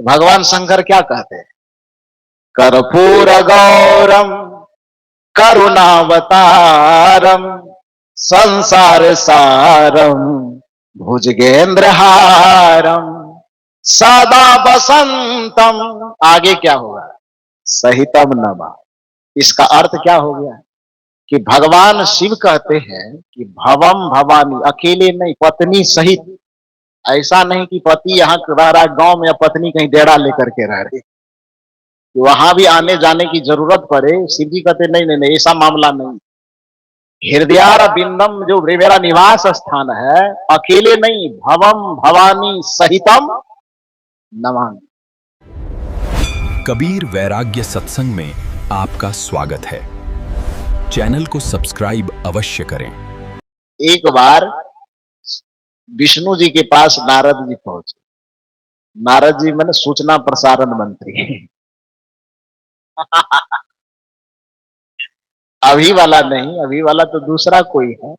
भगवान शंकर क्या कहते हैं? कर्पूर गौरम करुणावतारम संसार सारम भुजगेंद्र हारम सदा बसंतम। आगे क्या होगा? सहितम नमा। इसका अर्थ क्या हो गया कि भगवान शिव कहते हैं कि भवम भवानी, अकेले नहीं, पत्नी सहित। ऐसा नहीं कि पति यहाँ रह रहा गांव में या पत्नी कहीं डेरा लेकर के रह रही, वहां भी आने जाने की जरूरत पड़े। शिव जी कहते नहीं नहीं नहीं, ऐसा मामला नहीं। हृदयार बिंदम जो मेरा निवास स्थान है, अकेले नहीं, भवम भवानी सहितम नमामि। कबीर वैराग्य सत्संग में आपका स्वागत है। चैनल को सब्सक्राइब अवश्य करें। एक बार विष्णु जी के पास नारद जी पहुंचे। नारद जी मैंने सूचना प्रसारण मंत्री अभी वाला नहीं, अभी वाला तो दूसरा कोई है।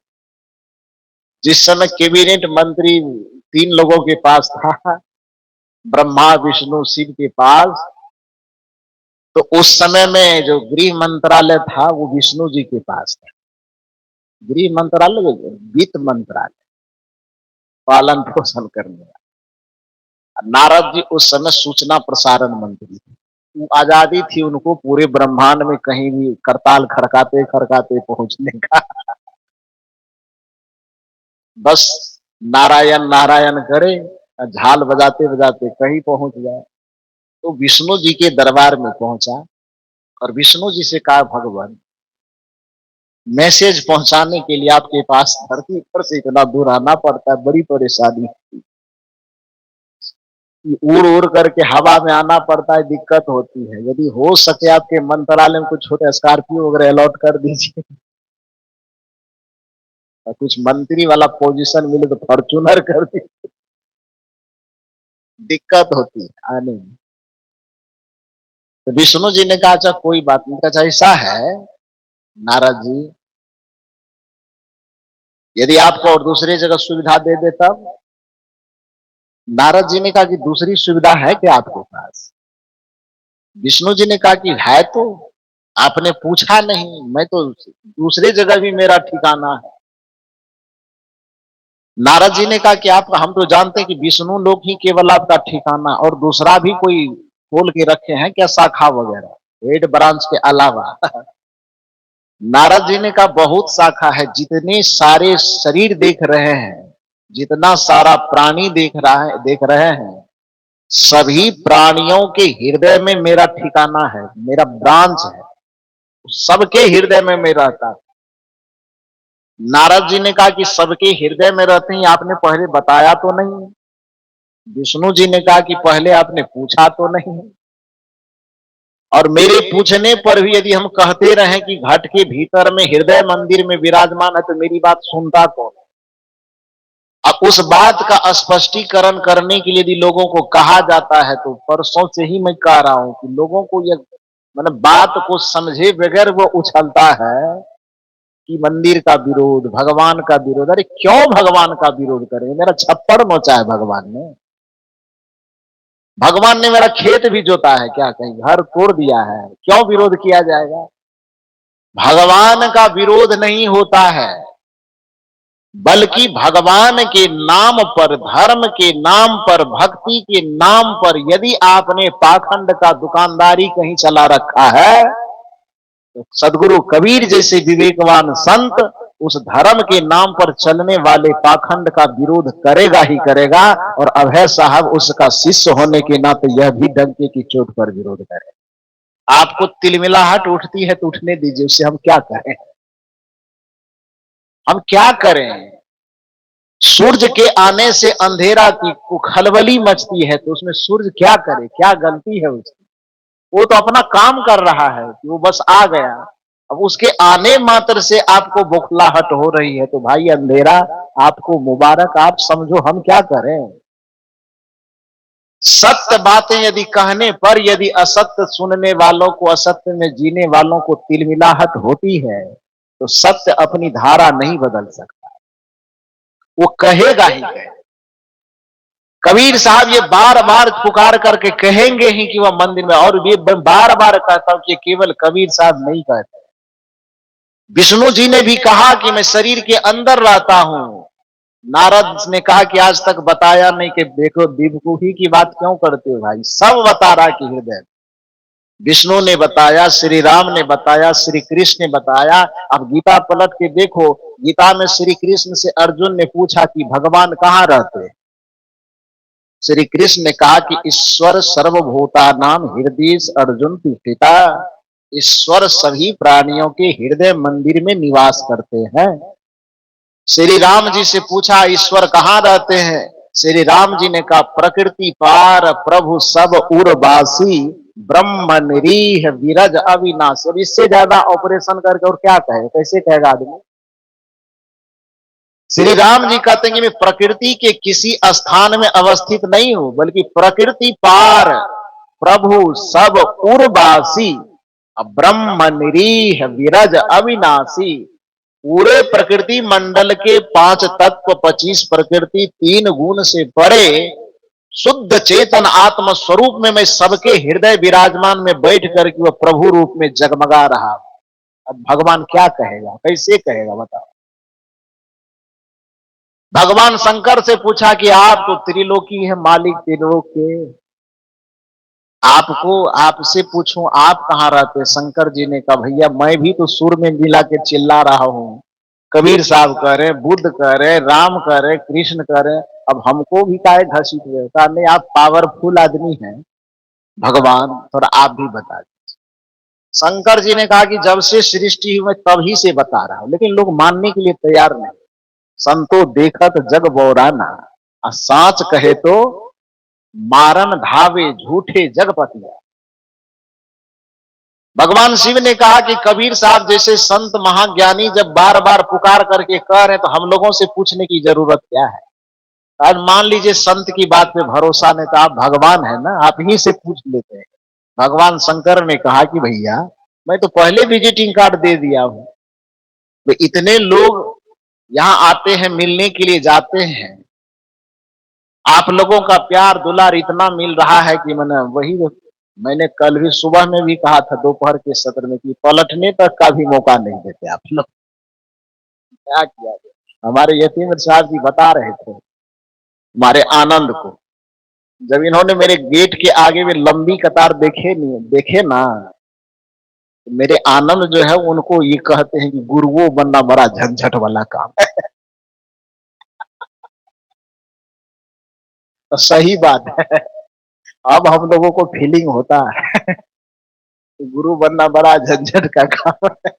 जिस समय कैबिनेट मंत्री 3 लोगों के पास था, ब्रह्मा विष्णु शिव के पास, तो उस समय में जो गृह मंत्रालय था वो विष्णु जी के पास था। गृह मंत्रालय, वित्त मंत्रालय, पालन पोषण करने वाला। नारद जी उस समय सूचना प्रसारण मंत्री थे। वो आजादी थी उनको पूरे ब्रह्मांड में कहीं भी करताल खड़काते खड़काते पहुंचने का। बस नारायण नारायण करे, झाल बजाते बजाते कहीं पहुंच जाए। तो विष्णु जी के दरबार में पहुंचा और विष्णु जी से कहा, भगवान मैसेज पहुंचाने के लिए आपके पास धरती पर से इतना दूर आना पड़ता है, बड़ी परेशानी। उड़ उड़ करके हवा में आना पड़ता है, दिक्कत होती है। यदि हो सके आपके मंत्रालय में कुछ छोटे स्कॉर्पियो वगैरह अलॉट कर दीजिए, और कुछ मंत्री वाला पोजीशन मिले तो फॉर्चूनर कर दीजिए, दिक्कत होती है आने में। तो विष्णु जी ने कहा अच्छा कोई बात नहीं। अच्छा ऐसा है नारद जी, यदि आपको और दूसरी जगह सुविधा दे दे तब? नारद जी ने कहा कि दूसरी सुविधा है क्या आपके पास? विष्णु जी ने कहा कि है, तो आपने पूछा नहीं, मैं तो दूसरी जगह भी मेरा ठिकाना है। नारद जी ने कहा कि आप, हम तो जानते हैं कि विष्णु लोक ही केवल आपका ठिकाना, और दूसरा भी कोई खोल के रखे हैं क्या शाखा वगैरह, हेड ब्रांच के अलावा? नारद जी ने कहा बहुत शाखा है। जितने सारे शरीर देख रहे हैं, जितना सारा प्राणी देख रहे हैं, सभी प्राणियों के हृदय में मेरा ठिकाना है, मेरा ब्रांच है, सबके हृदय में मैं रहता। नारद जी ने कहा कि सबके हृदय में रहते हैं, आपने पहले बताया तो नहीं। विष्णु जी ने कहा कि पहले आपने पूछा तो नहीं, और मेरे पूछने पर भी यदि हम कहते रहे कि घट के भीतर में हृदय मंदिर में विराजमान है, तो मेरी बात सुनता कौन? अब उस बात का स्पष्टीकरण करने के लिए यदि लोगों को कहा जाता है, तो परसों से ही मैं कह रहा हूं कि लोगों को यह मतलब बात को समझे बगैर वो उछलता है कि मंदिर का विरोध, भगवान का विरोध। अरे क्यों भगवान का विरोध करें? मेरा छप्पड़ नोचा है भगवान ने। भगवान ने मेरा खेत भी जोता है क्या? कहीं घर तोड़ दिया है? क्यों विरोध किया जाएगा? भगवान का विरोध नहीं होता है, बल्कि भगवान के नाम पर, धर्म के नाम पर, भक्ति के नाम पर यदि आपने पाखंड का दुकानदारी कहीं चला रखा है, तो सदगुरु कबीर जैसे विवेकवान संत उस धर्म के नाम पर चलने वाले पाखंड का विरोध करेगा ही करेगा। और अभय साहब उसका शिष्य होने के नाते यह भी डंके की चोट पर विरोध करे। आपको तिलमिलाहट उठती है तो उठने दीजिए, उससे हम क्या करें? हम क्या करें? सूर्य के आने से अंधेरा की खलबली मचती है, तो उसमें सूर्य क्या करे? क्या गलती है उसकी? वो तो अपना काम कर रहा है कि वो बस आ गया। अब उसके आने मात्र से आपको बौखलाहट हो रही है, तो भाई अंधेरा आपको मुबारक, आप समझो, हम क्या करें? सत्य बातें यदि कहने पर यदि असत्य सुनने वालों को, असत्य में जीने वालों को तिलमिलाहट होती है, तो सत्य अपनी धारा नहीं बदल सकता, वो कहेगा ही कहेगा। कबीर साहब ये बार बार पुकार करके कहेंगे ही कि वह मंदिर में, और ये बार बार कहता हूं कि केवल कबीर साहब नहीं कहते, विष्णु जी ने भी कहा कि मैं शरीर के अंदर रहता हूं। नारद ने कहा कि आज तक बताया नहीं, कि देखो बेवकूफी की बात क्यों करते हो भाई, सब बता रहा कि हृदय। विष्णु ने बताया, श्री राम ने बताया, श्री कृष्ण ने बताया। अब गीता पलट के देखो, गीता में श्री कृष्ण से अर्जुन ने पूछा कि भगवान कहाँ रहते हैं। श्री कृष्ण ने कहा कि ईश्वर सर्वभूता नाम हृदय अर्जुन तिष्ठिता, ईश्वर सभी प्राणियों के हृदय मंदिर में निवास करते हैं। श्री राम जी से पूछा ईश्वर कहाँ रहते हैं। श्री राम जी ने कहा प्रकृति पार प्रभु सब उर्वासी, ब्रह्म निरीह विरज अविनाशी। अब इससे ज्यादा ऑपरेशन करके और क्या कहे, कैसे कहेगा आदमी। श्री राम जी कहते हैं कि मैं प्रकृति के किसी स्थान में अवस्थित नहीं हूं, बल्कि प्रकृति पार प्रभु सब उर्वासी, ब्रह्म निरीह विरज अविनाशी। पूरे प्रकृति मंडल के 5 तत्व, 25 प्रकृति, 3 गुण से परे शुद्ध चेतन आत्म स्वरूप में मैं सबके हृदय विराजमान में बैठ करके वह प्रभु रूप में जगमगा रहा। अब भगवान क्या कहेगा, कैसे कहेगा बताओ। भगवान शंकर से पूछा कि आप तो त्रिलोकी है, मालिक त्रिलोक के, आपको आपसे पूछूं आप कहां रहते। शंकर जी ने कहा भैया मैं भी तो सुर में मिला के चिल्ला रहा हूं। कबीर साहब कह रहे, बुद्ध कह रहे, राम कह रहे, कृष्ण कह रहे, अब हमको भी काहे घसीट रहे। कहा नहीं आप पावरफुल आदमी हैं भगवान, थोड़ा आप भी बता दीजिए। शंकर जी ने कहा कि जब से सृष्टि हुई मैं तभी से बता रहा हूं, लेकिन लोग मानने के लिए तैयार नहीं। संतो देखत जग बौराना, सांच कहे तो मारन धावे झूठे जगपतिया। भगवान शिव ने कहा कि कबीर साहब जैसे संत महाज्ञानी जब बार बार पुकार करके कह रहे हैं तो हम लोगों से पूछने की जरूरत क्या है। आज मान लीजिए संत की बात पे भरोसा नहीं, तो आप भगवान है ना, आप ही से पूछ लेते हैं। भगवान शंकर ने कहा कि भैया मैं तो पहले विजिटिंग कार्ड दे दिया हूं, तो इतने लोग यहां आते हैं मिलने के लिए जाते हैं, आप लोगों का प्यार दुलार इतना मिल रहा है कि मैंने कल भी सुबह में भी कहा था दोपहर के सत्र में कि पलटने तक का भी मौका नहीं देते आप लोग। क्या किया जाए। हमारे यतीम साहब जी बता रहे थे हमारे आनंद को, जब इन्होंने मेरे गेट के आगे में लंबी कतार देखे ना, तो मेरे आनंद जो है उनको ये कहते हैं कि गुरुओं बनना बड़ा झंझट वाला काम है। तो सही बात है, अब हम लोगों को फीलिंग होता है गुरु बनना बड़ा झंझट का काम है।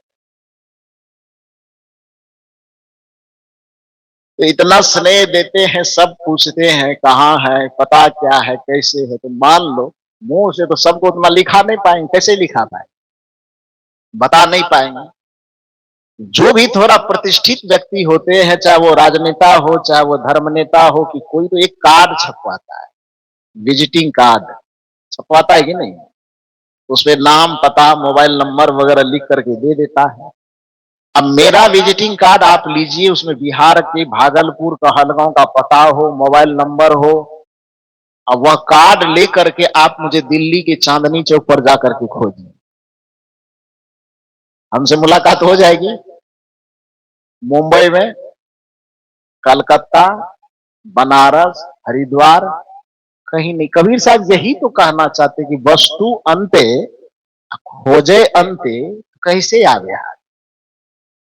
तो इतना स्नेह देते हैं, सब पूछते हैं कहाँ है, पता क्या है, कैसे है। तो मान लो मुंह से तो सबको उतना लिखा नहीं पाएंगे, कैसे लिखा पाएंगे, बता नहीं पाएंगे। जो भी थोड़ा प्रतिष्ठित व्यक्ति होते हैं, चाहे वो राजनेता हो चाहे वो धर्म नेता हो, कि कोई तो एक कार्ड छपवाता है, विजिटिंग कार्ड छपवाता है कि नहीं, उसमें नाम पता मोबाइल नंबर वगैरह लिख करके दे देता है। अब मेरा विजिटिंग कार्ड आप लीजिए, उसमें बिहार के भागलपुर कहलगांव का पता हो, मोबाइल नंबर हो, अब वह कार्ड लेकर के आप मुझे दिल्ली के चांदनी चौक पर जाकर के खोजिए, हमसे मुलाकात हो जाएगी। मुंबई में, कलकत्ता, बनारस, हरिद्वार, कहीं नहीं। कबीर साहब यही तो कहना चाहते कि वस्तु अंते खोजे अंते कैसे आ गया।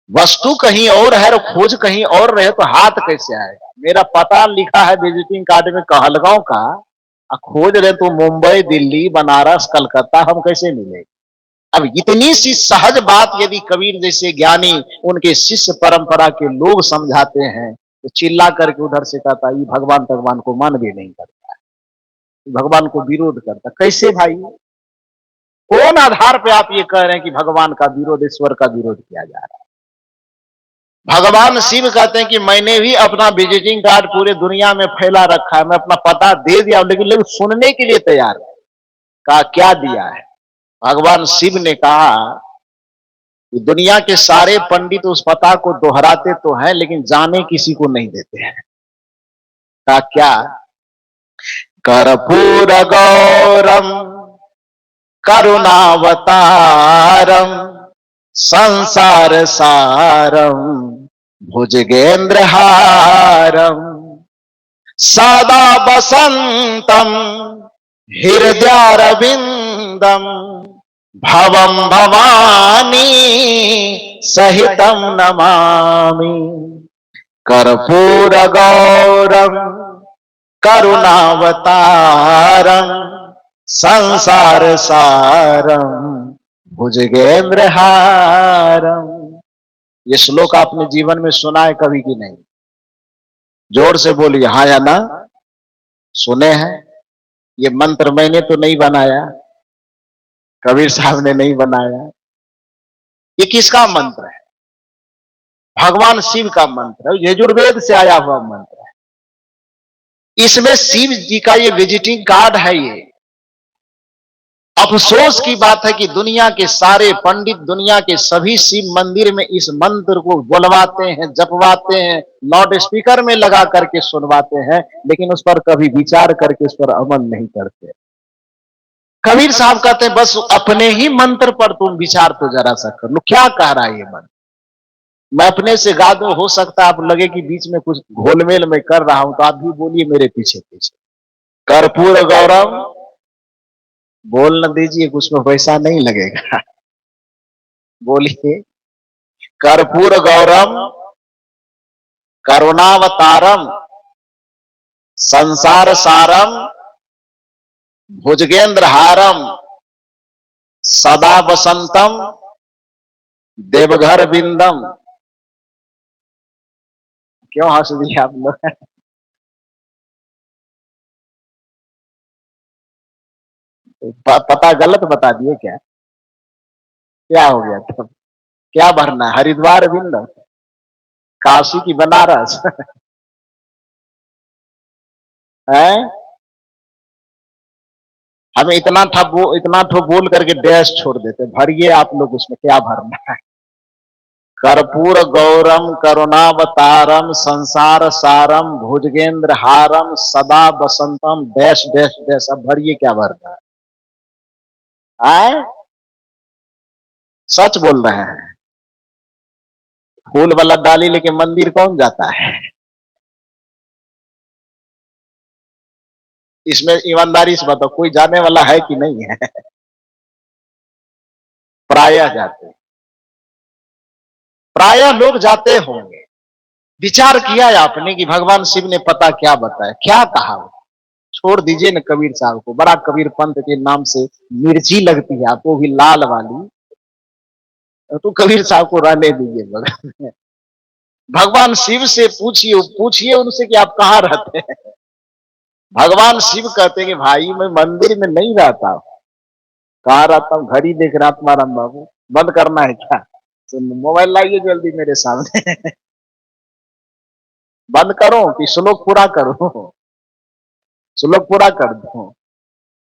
वस्तु कहीं और है और खोज कहीं और रहे तो हाथ कैसे आएगा। मेरा पता लिखा है विजिटिंग कार्ड में कहलगांव का, खोज रहे तो मुंबई, दिल्ली, बनारस, कलकत्ता, हम कैसे मिलेंगे। अब इतनी सी सहज बात यदि कबीर जैसे ज्ञानी उनके शिष्य परंपरा के लोग समझाते हैं, तो चिल्ला करके उधर से कहता ये भगवान को मान भी नहीं करता है, भगवान को विरोध करता। कैसे भाई, कौन आधार पे आप ये कह रहे हैं कि भगवान का विरोध, ईश्वर का विरोध किया जा रहा है। भगवान शिव कहते हैं कि मैंने भी अपना विजिटिंग कार्ड पूरे दुनिया में फैला रखा है, मैं अपना पता दे दिया, लेकिन लोग सुनने के लिए तैयार है। कहा क्या दिया है। भगवान शिव ने कहा कि दुनिया के सारे पंडित उस पता को दोहराते तो हैं, लेकिन जाने किसी को नहीं देते हैं। कहा क्या। कर्पूर गौरम करुणावतारम संसार सारम भुजगेंद्रहारम सदा वसंतम हृदयारविंदम भवम भवानी सहितम नमामि कर्पूर गौरम करुणावतारम संसार सारम भुजगेंद्रहारम। ये श्लोक आपने जीवन में सुना है कभी कि नहीं? जोर से बोलिए हाँ या ना। सुने हैं? ये मंत्र मैंने तो नहीं बनाया, कबीर साहब ने नहीं बनाया। ये किसका मंत्र है? भगवान शिव का मंत्र है, यजुर्वेद से आया हुआ मंत्र है। इसमें शिव जी का ये विजिटिंग कार्ड है। ये अफसोस की बात है कि दुनिया के सारे पंडित, दुनिया के सभी शिव मंदिर में इस मंत्र को बुलवाते हैं, जपवाते हैं, लाउड स्पीकर में लगा करके सुनवाते हैं, लेकिन उस पर कभी विचार करके उस पर अमल नहीं करते। कबीर साहब कहते हैं बस अपने ही मंत्र पर तुम विचार तो जरा सा कर लो, क्या कह रहा है ये मंत्र। मैं अपने से गा दूं, हो सकता है आप लगे कि बीच में कुछ घोलमेल में कर रहा हूं, तो आप भी बोलिए मेरे पीछे पीछे। कर्पूर गौरव, बोल न दीजिए, कुछ में पैसा नहीं लगेगा। बोलिए कर्पूर गौरम करुणावतारम संसार सारम भुजगेंद्र हारम सदा वसंतम देवघर बिंदम। क्यों हंस दिए आप लोग? पता गलत बता दिए क्या? क्या हो गया तब? क्या भरना? हरिद्वार बिंदम, काशी की बनारस? है? हमें इतना ठो बोल करके डैश छोड़ देते, भरिए आप लोग उसमें, क्या भरना है? कर्पूर गौरम करुणावतारम संसार सारम भुजगेंद्र हारम सदा बसंतम डैश डैश डैश। अब भरिए क्या भरना है? आए? सच बोल रहे हैं। फूल वाला डाली लेके मंदिर कौन जाता है? इसमें ईमानदारी से बताओ, कोई जाने वाला है कि नहीं है? प्रायः जाते, प्रायः लोग जाते होंगे। विचार किया है आपने कि भगवान शिव ने पता क्या बताया, क्या कहा? छोड़ दीजिए न कबीर साहब को, बड़ा कबीर पंथ के नाम से मिर्ची लगती है आपको भी लाल वाली, तो कबीर साहब को रहने दीजिए बगल। भगवान शिव से पूछिए, पूछिए उनसे कि आप कहाँ रहते हैं। भगवान शिव कहते हैं कि भाई मैं मंदिर में नहीं रहता हूं। कहाँ रहता हूँ? घर ही देख रहा आत्माराम बाबू। बंद करना है क्या? मोबाइल लाइए जल्दी मेरे सामने। बंद करो कि श्लोक पूरा करो? श्लोक पूरा कर दो।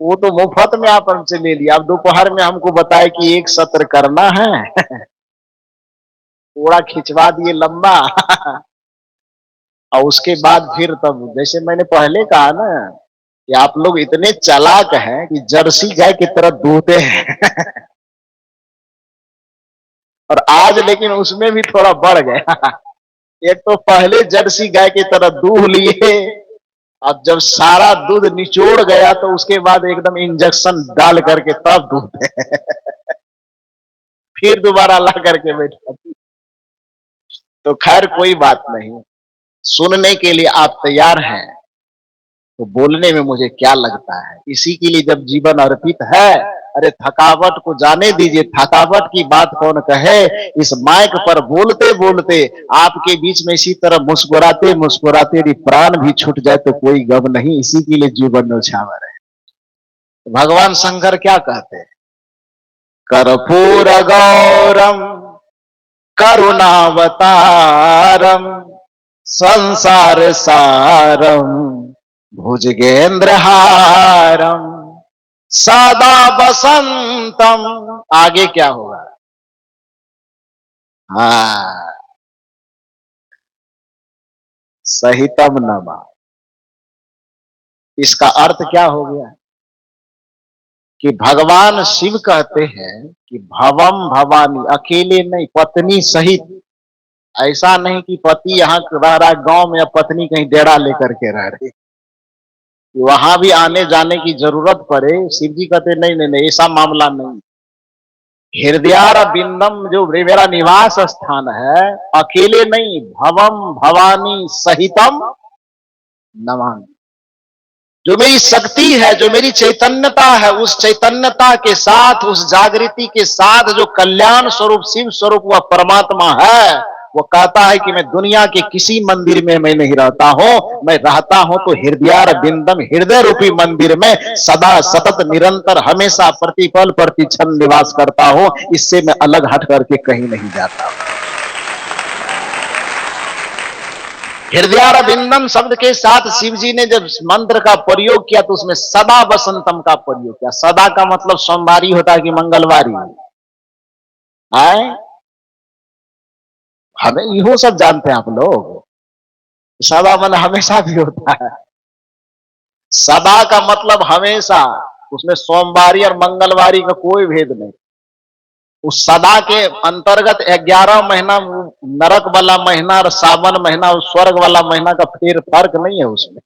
वो तो मुफ्त में आप हमसे ले लिया, अब दोपहर में हमको बताए कि एक सत्र करना है। पूरा खिंचवा दिए लंबा। और उसके बाद फिर तब, जैसे मैंने पहले कहा ना कि आप लोग इतने चालाक हैं कि जर्सी गाय की तरह दूहते हैं। और आज लेकिन उसमें भी थोड़ा बढ़ गया। एक तो पहले जर्सी गाय की तरह दूह लिए, अब जब सारा दूध निचोड़ गया तो उसके बाद एकदम इंजेक्शन डाल करके तब दूहते हैं। फिर दोबारा ला करके बैठा। तो खैर कोई बात नहीं, सुनने के लिए आप तैयार हैं तो बोलने में मुझे क्या लगता है। इसी के लिए जब जीवन अर्पित है, अरे थकावट को जाने दीजिए, थकावट की बात कौन कहे। इस माइक पर बोलते बोलते आपके बीच में इसी तरह मुस्कुराते मुस्कुराते यदि प्राण भी छूट जाए तो कोई गम नहीं, इसी के लिए जीवन न्यौछावर है। तो भगवान शंकर क्या कहते हैं? कर्पूर गौरम करुणावतारम संसार सारम भुजगेंद्रहारम सदा बसंतम। आगे क्या होगा? हाँ, सहितम नमा। इसका अर्थ क्या हो गया कि भगवान शिव कहते हैं कि भवम भवानी, अकेले नहीं, पत्नी सहित। ऐसा नहीं कि पति यहाँ रह रहा गांव में या पत्नी कहीं डेरा लेकर के रह रही, वहां भी आने जाने की जरूरत पड़े। शिव जी कहते नहीं नहीं नहीं, ऐसा मामला नहीं। हृदयार बिंदम जो मेरा निवास स्थान है, अकेले नहीं, भवम भवानी सहितम नमामि। जो मेरी शक्ति है, जो मेरी चैतन्यता है, उस चैतन्यता के साथ, उस जागृति के साथ जो कल्याण स्वरूप शिव स्वरूप वह परमात्मा है, वो कहता है कि मैं दुनिया के किसी मंदिर में मैं नहीं रहता हूं, मैं रहता हूं तो हृदयार बिंदम, हृदय रूपी मंदिर में सदा सतत निरंतर हमेशा प्रतिपल प्रतिक्षण निवास करता हूं। इससे मैं अलग हट करके कहीं नहीं जाता हूं। हृदयार बिंदम शब्द के साथ शिव जी ने जब मंत्र का प्रयोग किया तो उसमें सदा वसंतम का प्रयोग किया। सदा का मतलब सोमवारी होता है कि मंगलवारी है? हमें इहो सब जानते हैं आप लोग। सदा मन हमेशा भी होता है। सदा का मतलब हमेशा, उसमें सोमवारी और मंगलवारी का कोई भेद नहीं। उस सदा के अंतर्गत 11 महीना नरक वाला महीना और सावन महीना और स्वर्ग वाला महीना का फिर फर्क नहीं है उसमें।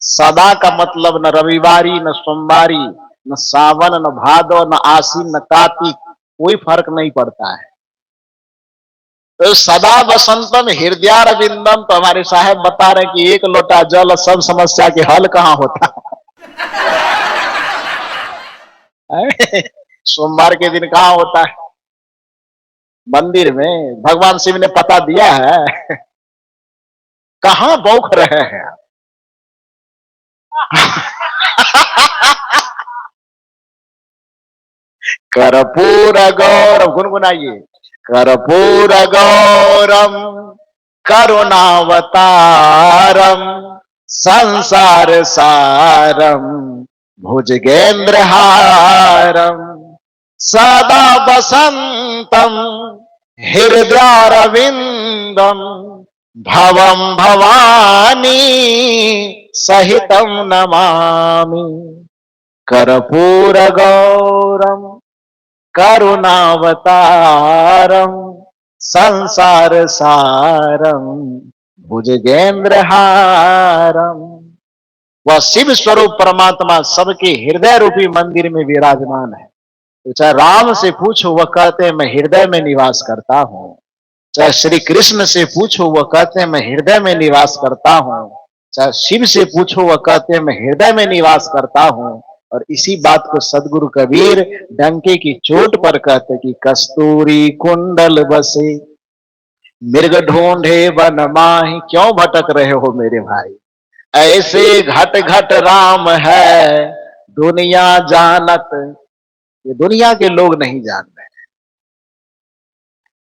सदा का मतलब न रविवारी, न सोमवारी, न सावन, न भादो, न आसीन, न कार्तिक, कोई फर्क नहीं पड़ता है। तो सदा वसंतम हृदयार बिंदम, तो हमारे साहब बता रहे कि एक लोटा जल सब समस्या के हल कहां होता है? सोमवार के दिन कहां होता है? मंदिर में। भगवान शिव ने पता दिया है। कहां बौख रहे हैं? कर्पूर गौरम, गुनगुनाइए। कर्पूर गौरम करुणावतारम संसार सारम भुजगेंद्र हारम सदा वसंतम हृदयारविंदम भवम भवानी सहितम नमामि। कर्पूर गौरम करुणावतारम संसार सारम भुजगेंद्र हारम। वह शिव स्वरूप परमात्मा सबके हृदय रूपी मंदिर में विराजमान है। तो चाहे राम से पूछो, वह कहते हैं मैं हृदय में निवास करता हूं। चाहे श्री कृष्ण से पूछो, वह कहते हैं मैं हृदय में निवास करता हूं। चाहे शिव से पूछो, वह कहते हैं मैं हृदय में निवास करता हूं। और इसी बात को सदगुरु कबीर डंके की चोट पर कहते कि कस्तूरी कुंडल बसे मृग ढूंढे वन माही। क्यों भटक रहे हो मेरे भाई? ऐसे घट घट राम है दुनिया जानत। ये दुनिया के लोग नहीं जान रहे।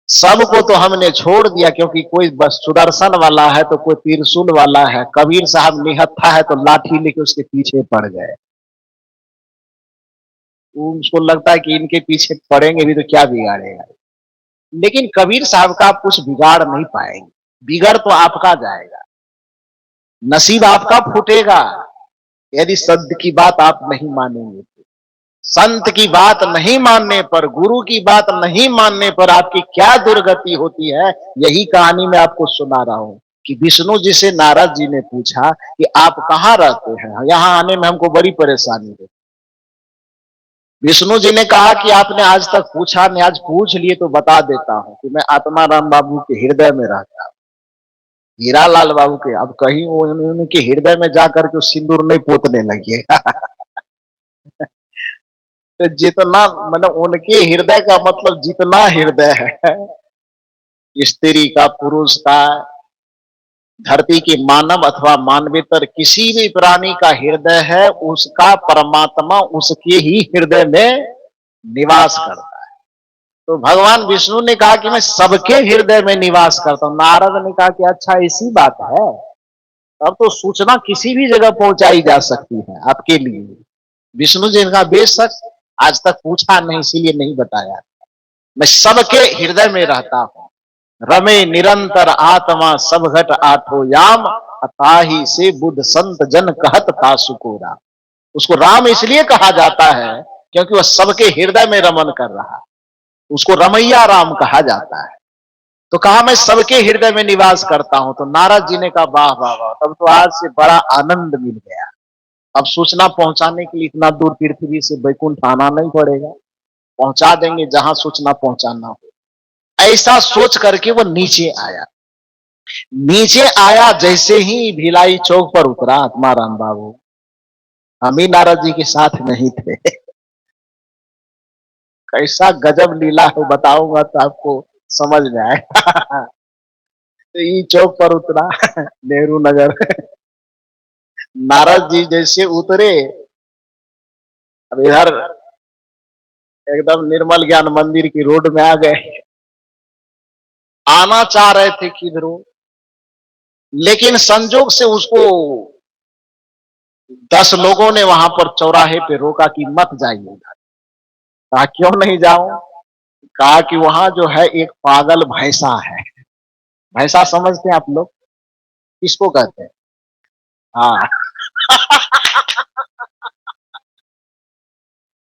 सबको तो हमने छोड़ दिया, क्योंकि कोई बस सुदर्शन वाला है तो कोई त्रिशूल वाला है। कबीर साहब निहत्था है तो लाठी लेके उसके पीछे पड़ गए। उसको लगता है कि इनके पीछे पड़ेंगे भी तो क्या बिगाड़ेगा। लेकिन कबीर साहब का आप कुछ बिगाड़ नहीं पाएंगे। बिगड़ तो आपका जाएगा, नसीब आपका फूटेगा यदि संत की बात आप नहीं मानेंगे। संत की बात नहीं मानने पर, गुरु की बात नहीं मानने पर आपकी क्या दुर्गति होती है, यही कहानी मैं आपको सुना रहा हूं। कि विष्णु जी से नारद जी ने पूछा कि आप कहां रहते हैं, यहां आने में हमको बड़ी परेशानी है। विष्णु जी ने कहा कि आपने आज तक पूछा नहीं, आज पूछ लिए तो बता देता हूं कि मैं आत्माराम बाबू के हृदय में रहता हूं। हीरालाल बाबू के, अब कहीं उनके हृदय में जाकर के सिंदूर नहीं पोतने लगे। तो जितना मतलब उनके हृदय का मतलब जितना हृदय है, स्त्री का, पुरुष का, धरती के मानव अथवा मानवेतर किसी भी प्राणी का हृदय है, उसका परमात्मा उसके ही हृदय में निवास करता है। तो भगवान विष्णु ने कहा कि मैं सबके हृदय में निवास करता हूं। नारद ने कहा कि अच्छा ऐसी बात है, अब तो सूचना किसी भी जगह पहुंचाई जा सकती है आपके लिए। विष्णु जी ने कहा बेशक, आज तक पूछा नहीं इसीलिए नहीं बताया। मैं सबके हृदय में रहता हूं। रमे निरंतर आत्मा सब घट आठो याम, अताही से बुद्ध संत जन कहत तासु को राम। उसको राम इसलिए कहा जाता है क्योंकि वह सबके हृदय में रमन कर रहा है, उसको रमैया राम कहा जाता है। तो कहा मैं सबके हृदय में निवास करता हूं। तो नारद जी ने कहा वाह वाह वाह, तब तो आज से बड़ा आनंद मिल गया। अब सूचना पहुंचाने के लिए इतना दूर पृथ्वी से बैकुंठ आना नहीं पड़ेगा, पहुंचा देंगे जहां सूचना पहुंचाना हो। ऐसा सोच करके वो नीचे आया। नीचे आया, जैसे ही भिलाई चौक पर उतरा, आत्माराम बाबू हम ही नारद जी के साथ नहीं थे। कैसा गजब लीला हो, बताऊंगा तो आपको समझ में आएगा। तो ई चौक पर उतरा नेहरू नगर। नारद जी जैसे उतरे, अब इधर एकदम निर्मल ज्ञान मंदिर की रोड में आ गए। आना चाह रहे थे किधरों, लेकिन संजोग से उसको 10 लोगों ने वहां पर चौराहे पे रोका कि मत जाइए उधर। कहा क्यों नहीं जाऊं? कहा कि वहां जो है एक पागल भैंसा है। भैंसा समझते हैं आप लोग किसको कहते हैं? हाँ।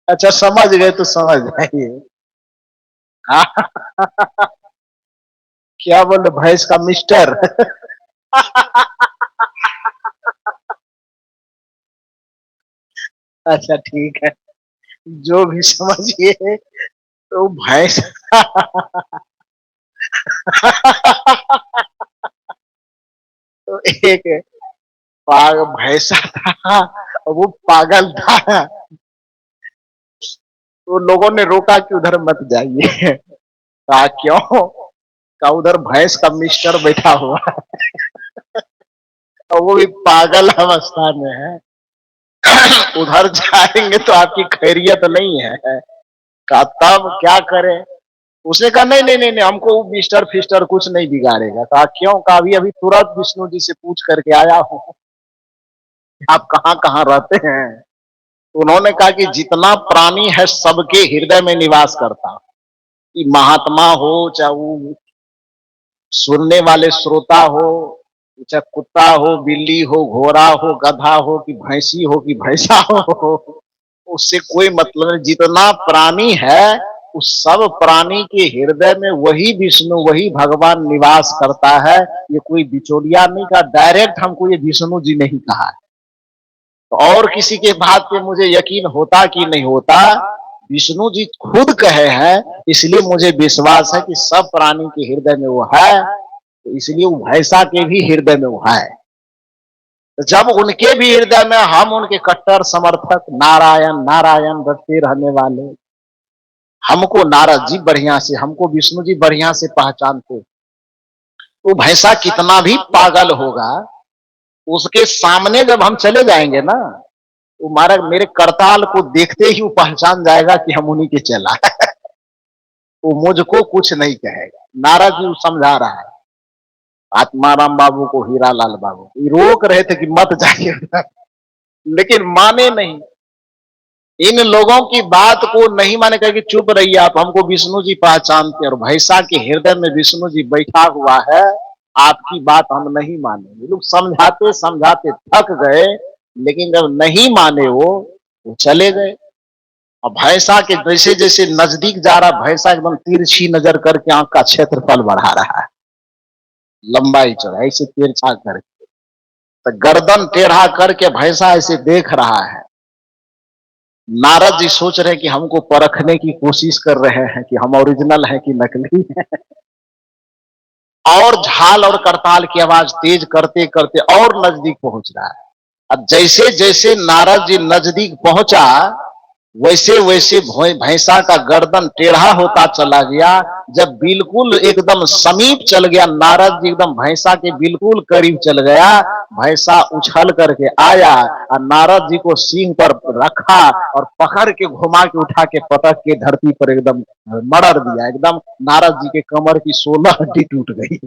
अच्छा समझ गए तो समझ जाइए। हाँ, क्या बोले भैंस का मिस्टर। अच्छा ठीक है, जो भी समझिए। तो भैंस तो एक भैंसा था, वो पागल था। तो लोगों ने रोका कि उधर मत जाइए। कहा क्यों? कहा उधर भैंस का मिस्टर बैठा हुआ है और वो भी पागल अवस्था में है। उधर जाएंगे तो आपकी खैरियत नहीं है। कहा तब क्या करें? उसने कहा नहीं नहीं नहीं नहीं, हमको मिस्टर फिस्टर कुछ नहीं बिगाड़ेगा। कहा क्यों? कहा अभी अभी तुरंत विष्णु जी से पूछ करके आया हूं, आप कहाँ कहाँ रहते हैं। तो उन्होंने कहा कि जितना प्राणी है सबके हृदय में निवास करता हूं, कि महात्मा हो, चाहे वो सुनने वाले श्रोता हो, चाहे कुत्ता हो, बिल्ली हो, घोड़ा हो, गधा हो, कि भैंसी हो, कि भैंसा हो, उससे कोई मतलब नहीं। जितना प्राणी है उस सब प्राणी के हृदय में वही विष्णु, वही भगवान निवास करता है। ये कोई बिचौलिया नहीं कहा, डायरेक्ट हमको ये विष्णु जी नहीं कहा। तो और किसी के बात पे मुझे यकीन होता कि नहीं होता, विष्णु जी खुद कहे हैं, इसलिए मुझे विश्वास है कि सब प्राणी के हृदय में वो है। तो इसलिए वो भैंसा के भी हृदय में वो है। तो जब उनके भी हृदय में, हम उनके कट्टर समर्थक, नारायण नारायण रटते रहने वाले, हमको नारद जी बढ़िया से, हमको विष्णु जी बढ़िया से पहचानते। वो भैंसा कितना भी पागल होगा, उसके सामने जब हम चले जाएंगे ना, वो हमारा मेरे करताल को देखते ही वो पहचान जाएगा कि हम उन्हीं के चला है। वो मुझको कुछ नहीं कहेगा। नारद जी समझा रहा है आत्माराम बाबू को, हीरालाल बाबू को रोक रहे थे कि मत जाइए, लेकिन माने नहीं। इन लोगों की बात को नहीं माने, कहे कि चुप रहिए आप, हमको विष्णु जी पहचानते, और भैंसा के हृदय में विष्णु जी बैठा हुआ है, आपकी बात हम नहीं मानेंगे। लोग समझाते समझाते थक गए, लेकिन जब नहीं माने वो चले गए। और भैंसा के जैसे जैसे नजदीक जा रहा, भैंसा एकदम तिरछी नजर करके आंख का क्षेत्रफल बढ़ा रहा है, लंबाई चौड़ाई ऐसे तिरछा करके। तो गर्दन टेढ़ा करके भैंसा ऐसे देख रहा है। नारद जी सोच रहे हैं कि हमको परखने की कोशिश कर रहे हैं कि हम ओरिजिनल हैं कि नकली हैं। और झाल और करताल की आवाज तेज करते करते और नजदीक पहुंच रहा है। अब जैसे जैसे नारद जी नजदीक पहुंचा, वैसे वैसे भैंसा का गर्दन टेढ़ा होता चला गया। जब बिल्कुल एकदम समीप चल गया, नारद जी एकदम भैंसा के बिल्कुल करीब चल गया, भैंसा उछल करके आया और नारद जी को सींग पर रखा और पकड़ के घुमा के उठा के पटक के धरती पर एकदम मरड़ दिया। एकदम नारद जी के कमर की 16 हड्डी टूट गई।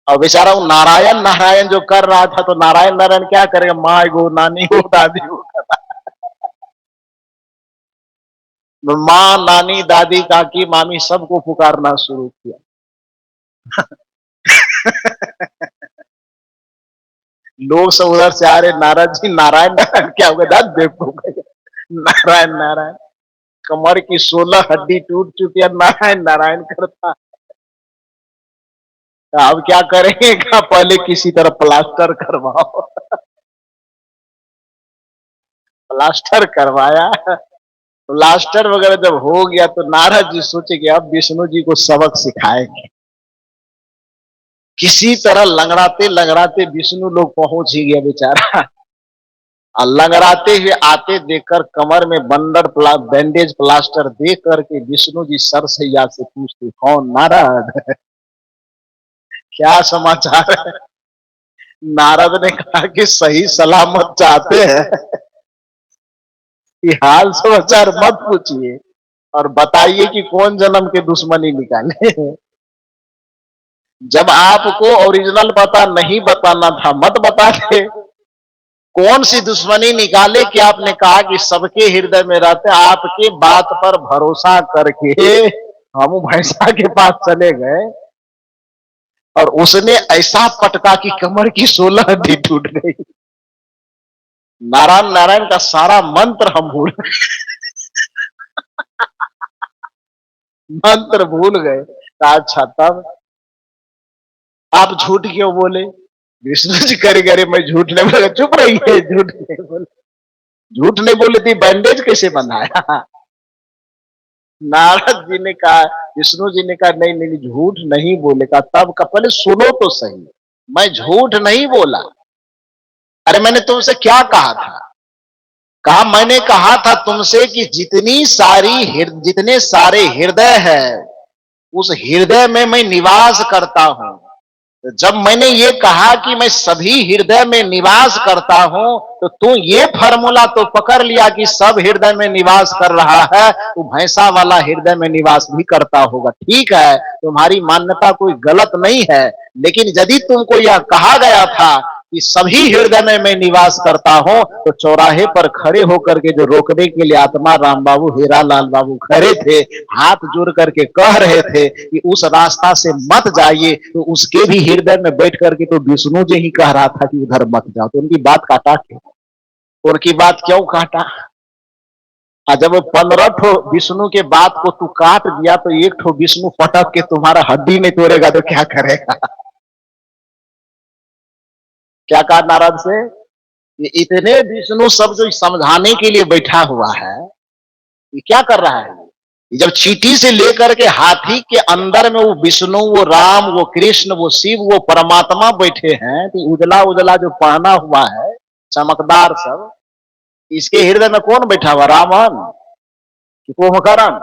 और बेचारा वो नारायण नारायण जो कर रहा था, तो नारायण नारायण क्या करेगा, माँ गो, नानी गो, दादी गो। माँ, नानी, दादी, काकी, मामी सबको पुकारना शुरू किया। लोग सब उधर से आ रहे, नारद जी नारायण नारायण क्या होगा, दाद बेवकूफ है। नारायण नारायण, कमर की 16 हड्डी टूट चुकी है, नारायण नारायण करता। अब क्या करेंगे, कहा पहले किसी तरह प्लास्टर करवाओ। प्लास्टर करवाया। प्लास्टर वगैरह जब हो गया तो नारद जी सोचे कि अब विष्णु जी को सबक सिखाएंगे। किसी तरह लंगड़ाते लंगड़ाते विष्णु लोग पहुंच ही गया बेचारा। और लंगड़ाते हुए आते देखकर कमर में बैंडेज प्लास्टर देख करके विष्णु जी सरसैया से पूछते, कौन? नारद। क्या समाचार है? नारद ने कहा कि सही सलामत चाहते हैं कि हाल समाचार मत पूछिए और बताइए कि कौन जन्म के दुश्मनी निकाले। जब आपको ओरिजिनल पता नहीं बताना था मत बताते। कौन सी दुश्मनी निकाले कि आपने कहा कि सबके हृदय में रहते, आपके बात पर भरोसा करके हम भैंसा के पास चले गए और उसने ऐसा पटका कि कमर की 16 हड्डी टूट गई। नारायण नारायण का सारा मंत्र हम भूल गए। मंत्र भूल गए। अच्छा, तब आप झूठ क्यों बोले? विष्णु जी करे करे मैं झूठ नहीं बोला। चुप रहिए, झूठ नहीं बोले। झूठ नहीं बोले थी, बैंडेज कैसे बनाया? नारद जी ने कहा, विष्णु जी ने कहा नहीं नहीं झूठ नहीं बोले। का तब का पहले सुनो तो सही, मैं झूठ नहीं बोला। अरे मैंने तुमसे क्या कहा था? कहा मैंने कहा था तुमसे कि जितने सारे हृदय है उस हृदय में मैं निवास करता हूं। तो जब मैंने ये कहा कि मैं सभी हृदय में निवास करता हूं तो तू ये फार्मूला तो पकड़ लिया कि सब हृदय में निवास कर रहा है, तो भैंसा वाला हृदय में निवास भी करता होगा। ठीक है, तुम्हारी मान्यता कोई गलत नहीं है, लेकिन यदि तुमको यह कहा गया था कि सभी हृदय में मैं निवास करता हूं तो चौराहे पर खड़े होकर के जो रोकने के लिए आत्मा राम बाबू, हीरा लाल बाबू खड़े थे, हाथ जोड़ करके कह रहे थे कि उस रास्ता से मत जाइए, तो उसके भी हृदय में बैठ करके तो विष्णु जी ही कह रहा था कि उधर मत जाओ। तो उनकी बात काटा क्यों? उनकी बात क्यों काटा? जब 15 ठो विष्णु के बात को तू काट दिया तो एक ठो विष्णु पटक के तुम्हारा हड्डी नहीं तोड़ेगा तो क्या करेगा? क्या कहा नारद से? ये इतने विष्णु सब जो समझाने के लिए बैठा हुआ है, ये क्या कर रहा है? जब चींटी से लेकर के हाथी के अंदर में वो विष्णु, वो राम, वो कृष्ण, वो शिव, वो परमात्मा बैठे हैं, तो उजला उजला जो पहना हुआ है चमकदार सब, इसके हृदय में कौन बैठा हुआ? रावण कि कुंभकर्ण?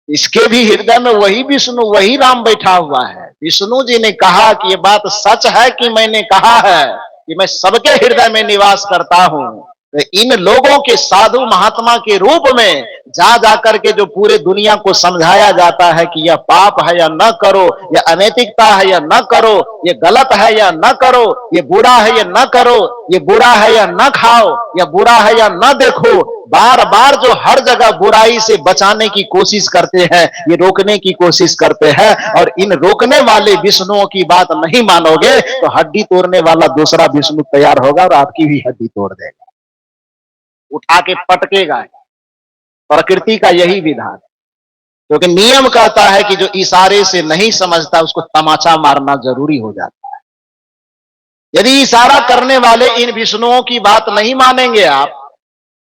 इसके भी हृदय में वही विष्णु, वही राम बैठा हुआ है। विष्णु जी ने कहा कि ये बात सच है कि मैंने कहा है कि मैं सबके हृदय में निवास करता हूं। तो इन लोगों के साधु महात्मा के रूप में जा जाकर के जो पूरे दुनिया को समझाया जाता है कि यह पाप है या न करो, यह अनैतिकता है या न करो, यह गलत है या न करो, यह बुरा है या न करो, यह बुरा है या न खाओ, यह बुरा है या न देखो। बार बार जो हर जगह बुराई से बचाने की कोशिश करते हैं, ये रोकने की कोशिश करते हैं, और इन रोकने वाले विष्णुओं की बात नहीं मानोगे तो हड्डी तोड़ने वाला दूसरा विष्णु तैयार होगा और आपकी भी हड्डी तोड़ देगा, उठा के पटकेगा। प्रकृति का यही विधान, क्योंकि नियम कहता है कि जो इशारे से नहीं समझता उसको तमाचा मारना जरूरी हो जाता है। यदि इशारा करने वाले इन विष्णुओं की बात नहीं मानेंगे आप,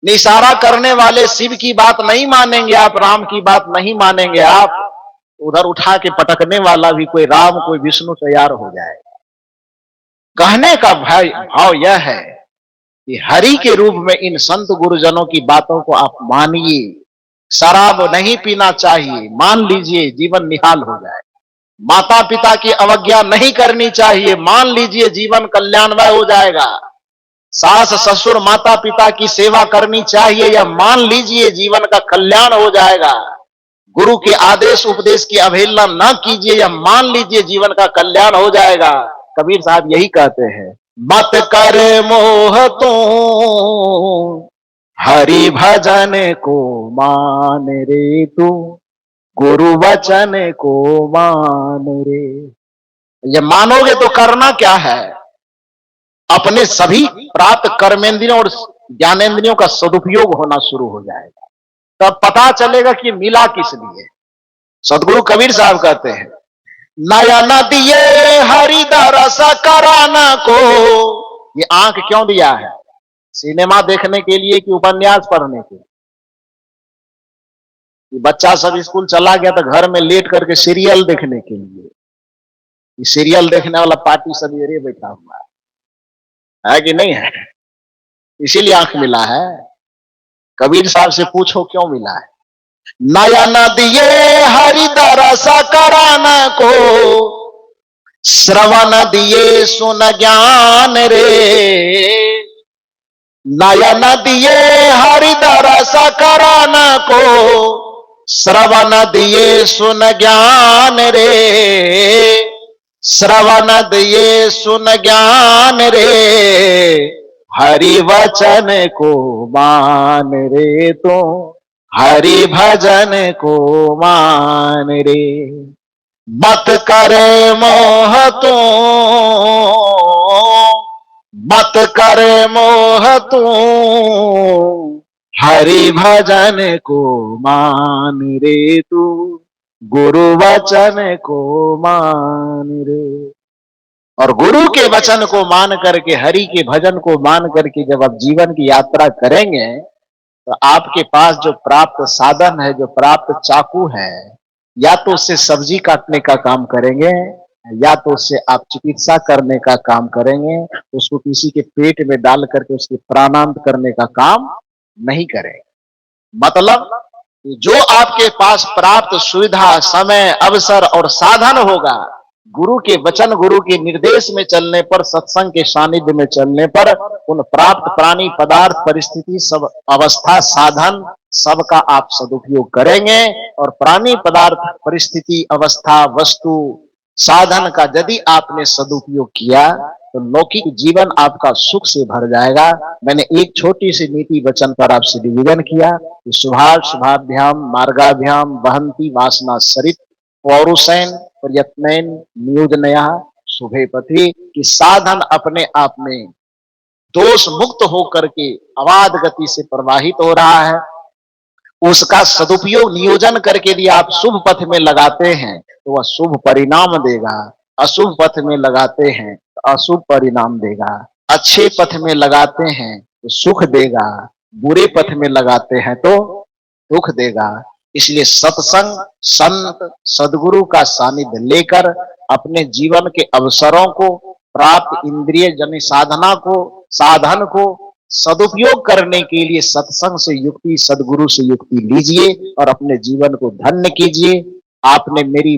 इशारा करने वाले शिव की बात नहीं मानेंगे आप, राम की बात नहीं मानेंगे आप, उधर उठा के पटकने वाला भी कोई राम कोई विष्णु तैयार हो जाएगा। कहने का भाव यह है कि हरि के रूप में इन संत गुरुजनों की बातों को आप मानिए। शराब नहीं पीना चाहिए, मान लीजिए जीवन निहाल हो जाए। माता पिता की अवज्ञा नहीं करनी चाहिए, मान लीजिए जीवन कल्याणमय हो जाएगा। सास ससुर माता पिता की सेवा करनी चाहिए, या मान लीजिए जीवन का कल्याण हो जाएगा। गुरु के आदेश उपदेश की अवहेलना न कीजिए, या मान लीजिए जीवन का कल्याण हो जाएगा। कबीर साहब यही कहते हैं, मत कर मोह तू हरि भजन को मान रे तू, गुरु वचन को मान रे। ये मानोगे तो करना क्या है, अपने सभी प्राप्त कर्मेंद्रियों और ज्ञानेंद्रियों का सदुपयोग होना शुरू हो जाएगा। तब पता चलेगा कि मिला किस लिए। सदगुरु कबीर साहब कहते हैं, नया न दिए हरिदरस कराना को। ये आंख क्यों दिया है, सिनेमा देखने के लिए कि उपन्यास पढ़ने के लिए? बच्चा सब स्कूल चला गया तो घर में लेट करके सीरियल देखने के लिए। सीरियल देखने वाला पार्टी सवेरे बैठा हुआ है कि नहीं है? इसीलिए आंख मिला है। कबीर साहब से पूछो क्यों मिला है। नया न दिए हरिदरस कराना को, श्रवण दिए सुन ज्ञान रे। नयन दिए हरिदरस कराना को, श्रवण दिए सुन ज्ञान रे। श्रवण दिए सुन ज्ञान रे, हरि वचन को मान रे तो, हरि भजन को मान रे। मत करे मोह तू, मत करे मोह तू, हरि भजन को मान रे तू, गुरु वचन को मान रे। और गुरु के वचन को मान करके, हरि के भजन को मान करके जब आप जीवन की यात्रा करेंगे तो आपके पास जो प्राप्त साधन है, जो प्राप्त चाकू है, या तो उससे सब्जी काटने का काम करेंगे, या तो उससे आप चिकित्सा करने का काम करेंगे, उसको किसी के पेट में डाल करके उसके प्राणांत करने का काम नहीं करेंगे। मतलब जो आपके पास प्राप्त सुविधा, समय, अवसर और साधन होगा, गुरु के वचन, गुरु के निर्देश में चलने पर, सत्संग के सानिध्य में चलने पर, उन प्राप्त प्राणी, पदार्थ, परिस्थिति, सब अवस्था, साधन, सबका आप सदुपयोग करेंगे। और प्राणी, पदार्थ, परिस्थिति, अवस्था, वस्तु, साधन का यदि आपने सदुपयोग किया तो लौकिक जीवन आपका सुख से भर जाएगा। मैंने एक छोटी सी नीति वचन पर आपसे निवेदन किया कि शुभाभ्याम मार्गाभ्याम वहंती वासना सरित पौरुषैन प्रयत्नैन नियोजनया शुभे पथि। कि साधन अपने आप में दोष मुक्त होकर के अबाध गति से प्रवाहित हो रहा है, उसका सदुपयोग नियोजन करके यदि आप शुभ पथ में लगाते हैं तो वह शुभ परिणाम देगा। अशुभ पथ में लगाते हैं तो अशुभ परिणाम देगा। अच्छे पथ में लगाते हैं तो सुख देगा, बुरे पथ में लगाते हैं तो दुख देगा। इसलिए सत्संग, संत, सदगुरु का सानिध्य लेकर अपने जीवन के अवसरों को, प्राप्त इंद्रिय जन साधना को, साधन को सदुपयोग करने के लिए सत्संग से युक्ति, सदगुरु से युक्ति लीजिए और अपने जीवन को धन्य कीजिए। आपने मेरी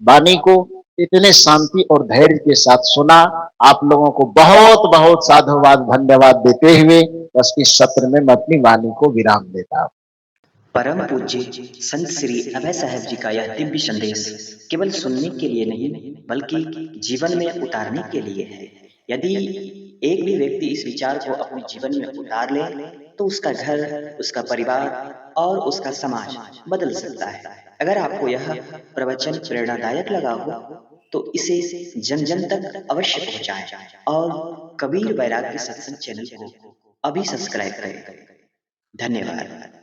वाणी को इतने शांति और धैर्य के साथ सुना। आप लोगों को बहुत बहुत साधुवाद, धन्यवाद देते हुए बस इस सत्र में मैं अपनी वाणी को विराम देता हूं। परम पूज्य संत श्री अभय साहेब जी का यह दिव्य संदेश केवल सुनने के लिए नहीं बल्कि जीवन में उतारने के लिए है। यदि एक भी व्यक्ति इस विचार को अपने जीवन में उतार ले तो उसका घर, उसका परिवार और उसका समाज बदल सकता है। अगर आपको यह प्रवचन प्रेरणादायक लगा हो तो इसे जन जन तक अवश्य पहुंचाएं और कबीर वैराग्य सत्संग चैनल को अभी सब्सक्राइब करें। धन्यवाद।